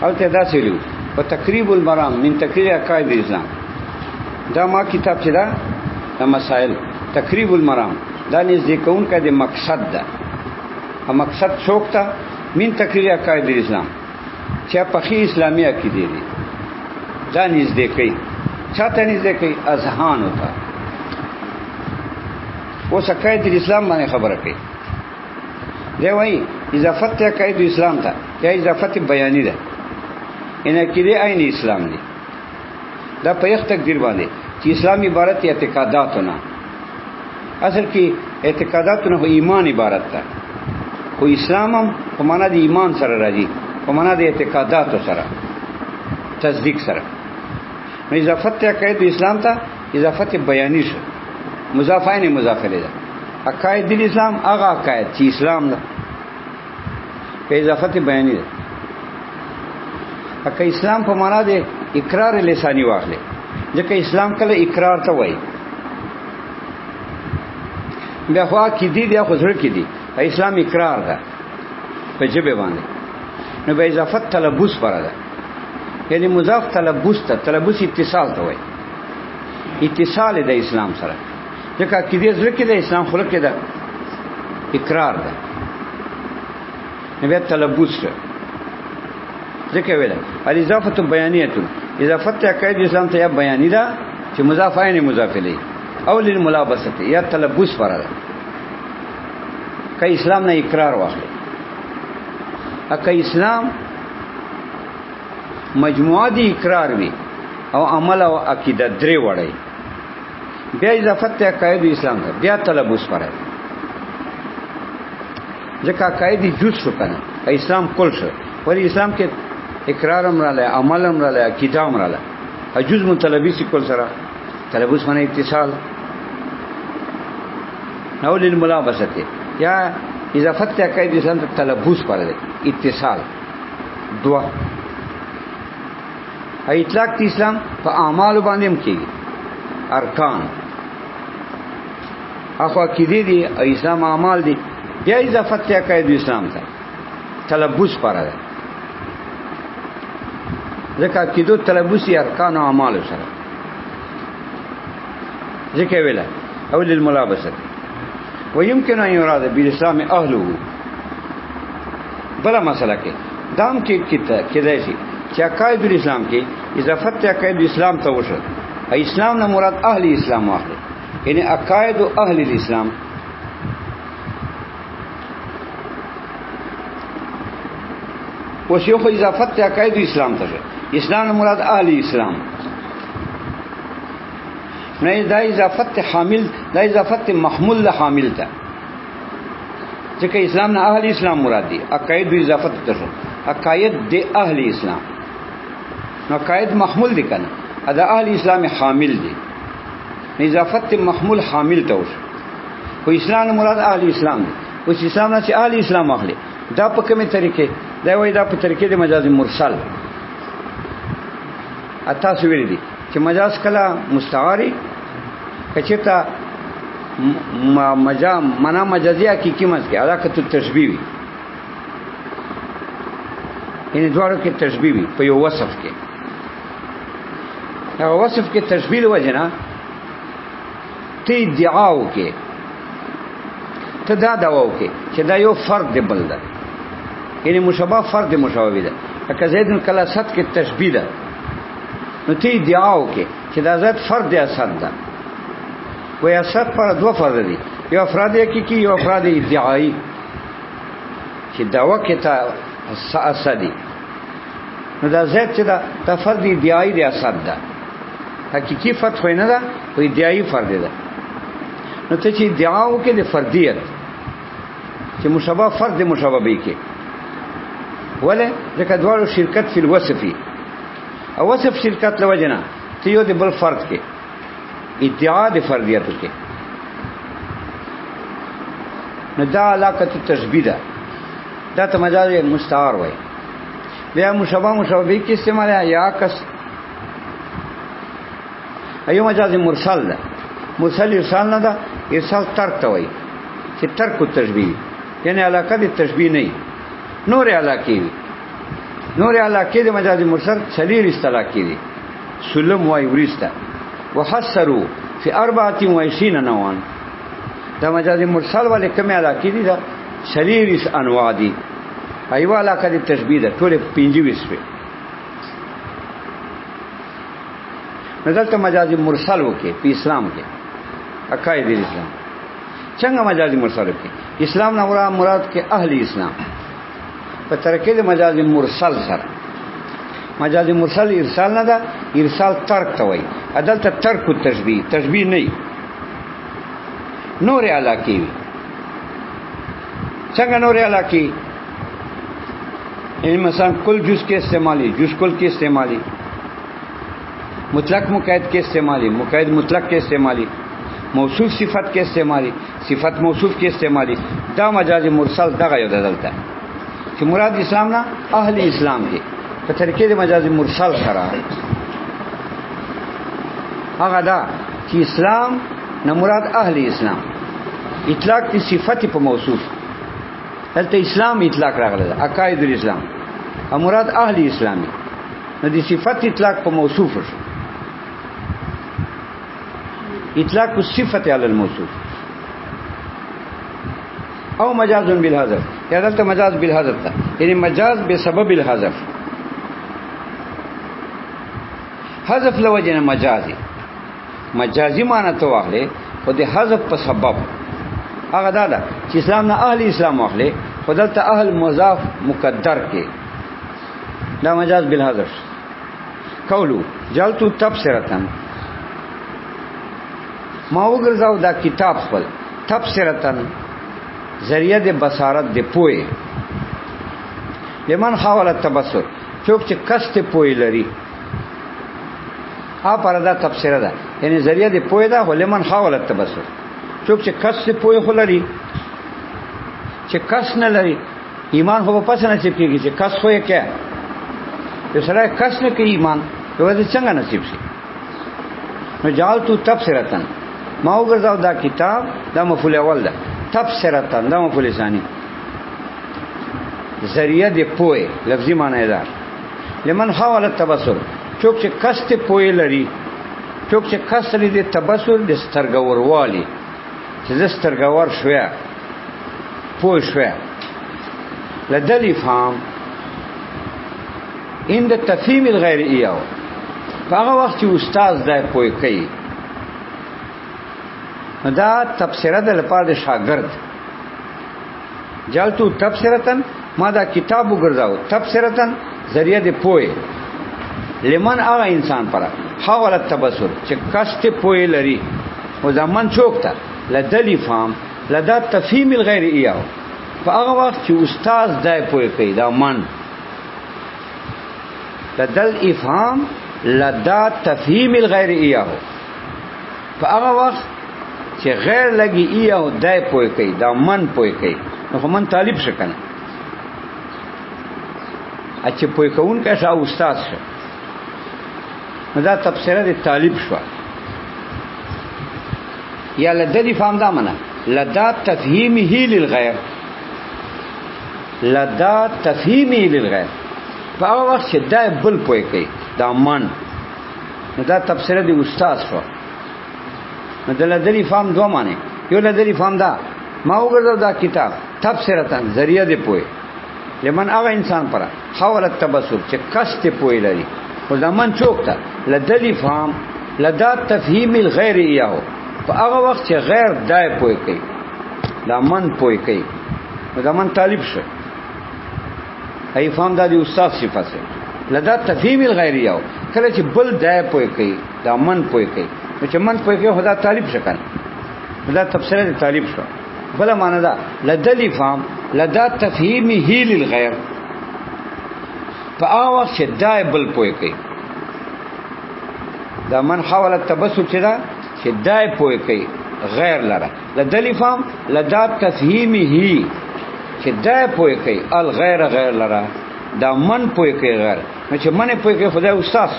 او ته دا سیلو په تقریب المرام من تقریر عقاید اسلام دا ما کتاب چې دا مسائل تقریب المرام دا نږدې کوونکی د مقصد ده. مقصد څوک ته؟ من تقریر عقاید اسلام چې په خي اسلامي عقیده دي دا نږدې کوي. چاته نږدې کوي؟ اذهان وتا. اوس عقاید اسلام باندې خبره کوي. دی وایي اضافت عقاید اسلام ته یا اضافت بیانی ده. ان عقیده عین اسلام دي. دا په یو تقدیر باندې چې اسلام عبارت اعتقاداتونه، اصل کې اعتقاداتونه هو ایمان عبارت ده. خو اسلام هم په معنا د ایمان سره راځي، په معنا د اعتقاداتو سره، تصدیق سره. نو اضافت عقاید اسلام ته اضافت بیانی شو. مضاف عین مضاف الیه ده. عقاید اسلام هغه عقاید چې اسلام ده په اضافت بیانی ده. اکه اسلام په معنا د اقرار لسانی واخلې، ځکه اسلام کله اقرار ته وایي. بیا خو کې دي بیا خو زړه کې دي. اسلام اقرار ده په جبه باندې. نو به اضافت تلبس پر ده، یعنی مضاف تلبس ته، تلبس اتصال ته وایي. اتصال د اسلام سره، ځکه کې دي زړه کې د اسلام خلق کې ده اقرار ده. نو بیا تلبس شه ځکه ویل الاضافه بیانیه، اضافت عقاید اسلام ته یا بیانی ده چې مضاف عین مضاف الیه او للملابسه یا تلبس پر ده. که اسلام نه اقرار واخلي، اکه اسلام مجموعه دی اقرار وی او عمل او عقیده درې وړي، بیا اضافت عقاید اسلام ته بیا تلبس پر ده. ځکه عقاید جز شو کنه، اسلام کل شو. ولی اسلام کې اقرار هم رااله، عمل هم رااله، عقیده هم رااله. جز متلبس کل سره تلبس معنی اتصال. او للملابسه یا اضافت عقاید اسلام ته تلبس پر ده، اتصال. دوا اطلاق د اسلام په اعمال باندې هم کېږي، ارکان اخو عقیده دي، اسلام اعمال دي. بیا اضافت عقاید اسلام ته تلبس پر ده، ځکه عقیدو تلبس یې ارکان او اعمال سره. ځکه ویل او للملابسه ويمكن ان يراد بالاسلام اهله. بلا مسله کې دام کې کېدای شي چې عقاید الاسلام کې اضافت عقاید اسلام ته وشو. اسلام نه مراد اهل اسلام واخلي، یعنی عقاید اهل الاسلام. اوس یو خو اضافت عقاید اسلام ته شو، اسلام نه مراد اهل اسلام. نه دا اضافت حامل، دا اضافت محمول له حامل ته، ځکه اسلام نه اهل اسلام مراد دي. عقاید اضافت ته شو، عقاید د اهل اسلام. نو عقاید محمول دي کنه، دا اهل اسلام حامل دي. اضافت محمول حامل ته وشو. خو اسلام نه مراد اهل اسلام دي. اوس اسلام نه چې اهل اسلام اخلي، دا په کومه طریقې؟ دا وایي دا په طریقې د مجاز مرسل. اته سویل دي چې مجاز کله مستعاری کچته منا مجازیه کی قیمت کې علاقه تشبیه وي، یعنی دوارو کې تشبیه وي په یو وصف کې. هغه وصف کې تشبیه وجنه ته ادعاو کې ته دا دواو کې چې دا یو فرد دی بل ده، یعنی مشابه فرد مشابه ده. لکه زید کله صد کې تشبیه ده، نو ته ادعاو کې چې دا ذات فرد دی اسد ده. وای اسد پر دوه فرد دي، یو افراد حقيقي یو افراد ادعایی، چې داوا کې ته اسدي. نو دا ذات چې دا فرد ادعایی دی اسد ده، حقيقي فرد خو نه ده، او ادعایی فرد ده. نو ته چې ادعاو کې د فردیت چې مشابه فرد مشابه به کې ولا ځکه دوه شرکت فی الوصفی او وصف شرکت لوجنا ته یو د بل فرد کې ادعا د فردیت کې. نو دا علاقه تشبیه ده، دا ته مجاز مستعار وای. بیا مشابه به کې استعمال یا عکس. ایو مجاز مرسل ده. مرسل ارسال نه ده، ارسال ترک ته وای چې ترک تشبیه، یعنی علاقه د تشبیه نه نور علاقه وي. نور علاقه د مجاز مرسل سلیر استلاقی دي سلم وای ورستا وحسروا فی 24 نوعا دا مجاز مرسل والے کومه علاقه دي دا سلیر اس انواع دي ایوه علاقه د تشبیه ده ټول 25 په نزلته مجاز مرسل وکي په اسلام کې عقاید اسلام څنګه مجاز مرسل وکي اسلام نه مراد کې اهل اسلام په ترکه د مجاز مرسل سره مجاز مرسل ارسال نه ده ارسال ترک ته وای عدالت ترک تشبیه تشبیه نه نور علاقه څنګه نور علاقه یعنی مثلا کل جز کے استعمالی جز کل کے استعمالی مطلق مقید کے استعمالی مقید مطلق کے استعمالی موصوف صفت کے استعمالی صفت موصوف کے استعمالی دا مجاز مرسل دغه یو دلته چې مراد اسلام نه اهل اسلام دي په طریقې د مجاز مرسل سره هغه دا چې اسلام نه مراد اهل اسلام اطلاق کی صفت په موصوف دلته اسلام اطلاق راغله عقاید الاسلام مراد اهل اسلامي نو دي صفت اطلاق په موصوف شو اطلاق الصفه على الموصوف او مجاز بالحذف یا دلته مجاز بالحذف تا یعنی مجاز بسبب الحذف حذف لوجنه مجازي مجازي معنی ته واخلې او د حذف په سبب هغه دا چې اسلام نه اهل اسلام واخلې خدلته اهل مضاف مقدر کې دا مجاز بالحذف قولو جلتو تبصرتن ما وګرځاو دا کتاب خپل تبصرتن ذریعہ د بصارت د پوهه لمن حاول التبصر څوک چې قصد پوهه لري پردا تبصره ده یعنی ذریعہ د پوهه ده ولمن حاول التبصر څوک چې قصد پوهه خلري چې قصد نه لري ایمان هو پس نصیب کیږي چې قصد خو یې کې یو سره قصد نه کوي ایمان نو دې څنګه نصیب شي نو جالتو تبصرتن ما وګرځاو دا کتاب دا مفعول اول ده تبصرتن دا مفعول ثانی ذریعہ د پوهه لفظي معنی ده لمن حاول التبصر څوک چې قصد پوهه لري څوک چې قصد لري د تبصر د سترګور والی چې د سترګور شویا پوه شویا لدل افهام عند تفهیم الغیر ایاو هغه وخت چې استاد دا پوه کوي دا تبصره د لپاره د شاګرد جالتو تبصرتن ما دا کتاب وګرځاو تبصرتن ذریعہ د پوهه لمن هغه انسان پر حاول التبصر چې قصد پوهه لري او ځمن چوکتا لدل افهام لدا تفهیم الغیر ایاو فهغه وخت چې استاد دای پوهه کوي دا من لدل افهام لدا تفهیم الغیر ایاو فهغه وخت چې غیر لګي ایاو دای پوهه کوي دا من پوهه کوي نو من طالب شکنه اچ پوهه کوون کا شاو استاد شه دا تفسیر د طالب شو یا لدل افهام دا منه لدا تفهیمه للغیر لدا تفهیمه للغیر په هغه وخت چې دا بل پوي کوي دا من نو دا تفسیر د استاد شو نو د لدل افهام دوه معنی یو لدل افهام دا ما وګورم دا کتاب تفسیرتن ذریعہ دی پوي لمن هغه انسان پر حاول التبصر چې قصد پوي لري او زمان چوکتا لدل افهام لدا تفهیم الغیر ایاو په هغه وخت چې غیر دای پوي کوي دا من پوي کوي نو زمان طالب شه ای فهم دا دی استاد صفات ده لدا تفهیم الغیر ایاو کله چې بل دای پوي کوي دا من پوي کوي نو چې من پوي کوي خدا طالب شکن دا تفسیر د طالب شو بل معنا دا لدل افهام لدا تفهیمه للغیر په هغه وخت چې دای بل پوي کوي دا من حاول التبصر چې دا چې دای پوي کوي غیر لره لدل افهام لدا تفهیمه چې دای پوي کوي الغیر غیر لره دا من پوي کوي غیر نو چې من پوي کوي خدای استاد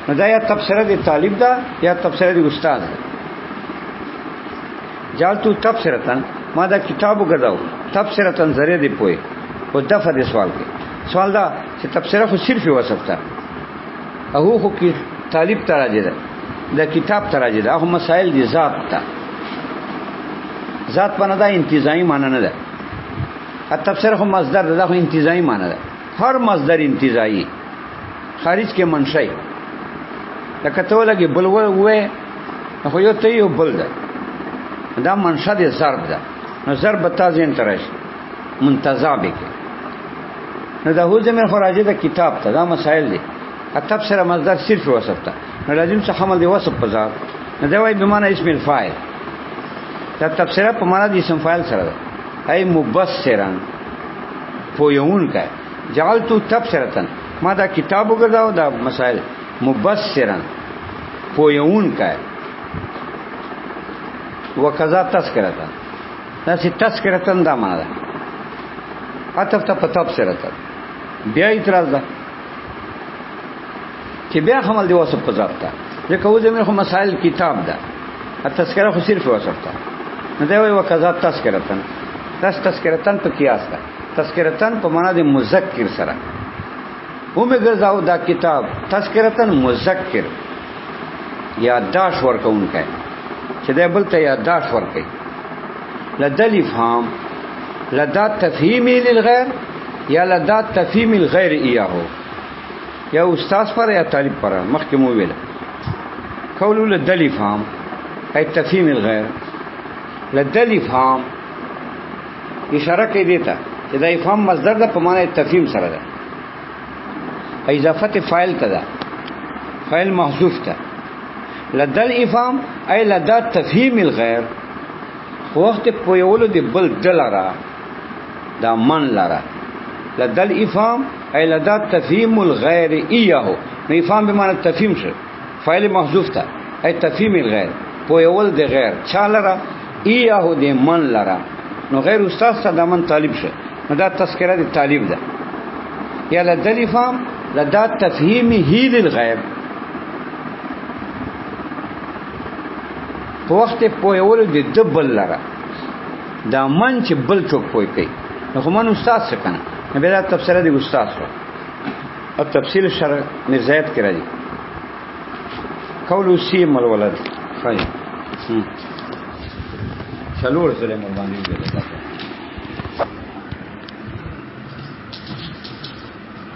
نو دا یا تفسیر د طالب دا یا تفسیر د استاد جالتو تفسیرتن ما دا کتاب وګرځاو تفسیرتن ذریعہ دی پوي او دفع د سوال کې سوال دا چې تفسیره خو صرف وصف ته هغه خو کې طالب تراجه ده د کتاب تراجه ده هغه مسائل دي ذات ته ذات باندې دا انتزاعي معنی نه ده التفسیر خو مصدر ده خو انتزاعي معنی ده هر مصدر انتزاعي خارج کې منشأ لکه ته ولګي بل وې خو یو ته یو بل ده دا منشأ دي ضرب ده نو ضرب تازین ترش منتزع به کې نو دا هو زمين خراجه ده کتاب ته دا مسائل دي التفسیر مصدر صرف وصف ته نو لازم څه حمل دی وصف په ذات نو دا وایي بمانه اسم الفاعل دا تفسیر په معنا د اسم فاعل سره ده ای مبصرا پویون کا جعلت تبصرتن ما دا کتاب وګرځاو دا مسائل مبصرا پویون کا وکذا تذکرتن دا چې تذکرتن دا معنا ده عطف ته تبصرتن بیا اعتراض ده چې بیا حمل دی وصف په ذات ته ځکه و زمين خو مسائل کتاب ده التذکرہ خو صرف وصف ته نو دا وی وکذا تذکرتن تذکرتن په قیاس ده تذکرتن په معنا د مذکر سره ومه ګرځاو دا کتاب تذکرتن مذکر یادداشت ورکوونکی چې دا بل ته یادداشت ورکوي لدل افهام لدا تفهیم للغیر یا لدا تفهیم الغیر ایاهو یا استاد پر یا طالب پر مخکې مو ویل قولو لدل افهام ای تفهیم الغیر لدل افهام اشاره کوي دیتا چې دا افهام مصدر ده په معنی تفهیم سره ده اضافه فاعل ته ده فاعل محذوف ده لدل افهام ای لدا تفهیم الغیر وخت په یولو دی بل دلاره دا من لاره لدل افهام ای لدا تفهیم الغیر ایهو نو افهام به معنی تفهیم شه فاعل محذوف ده ای تفهیم الغیر په یول دی غیر چا لاره ایهو دی من لاره نو غیر استاد ته دمن طالب شه نو دا تذکرہ دی طالب ده یا لدل افهام لدا تفهیم هی للغیر په وخت په یول دی دبل لاره دا من چې بل څوک پوي کوي نو کوم استاد څه کنه نو به دا تفسیر دی استاد سره او تفصیل شرع مزید کړی قول سیم الولد خیر چلو رسول الله باندې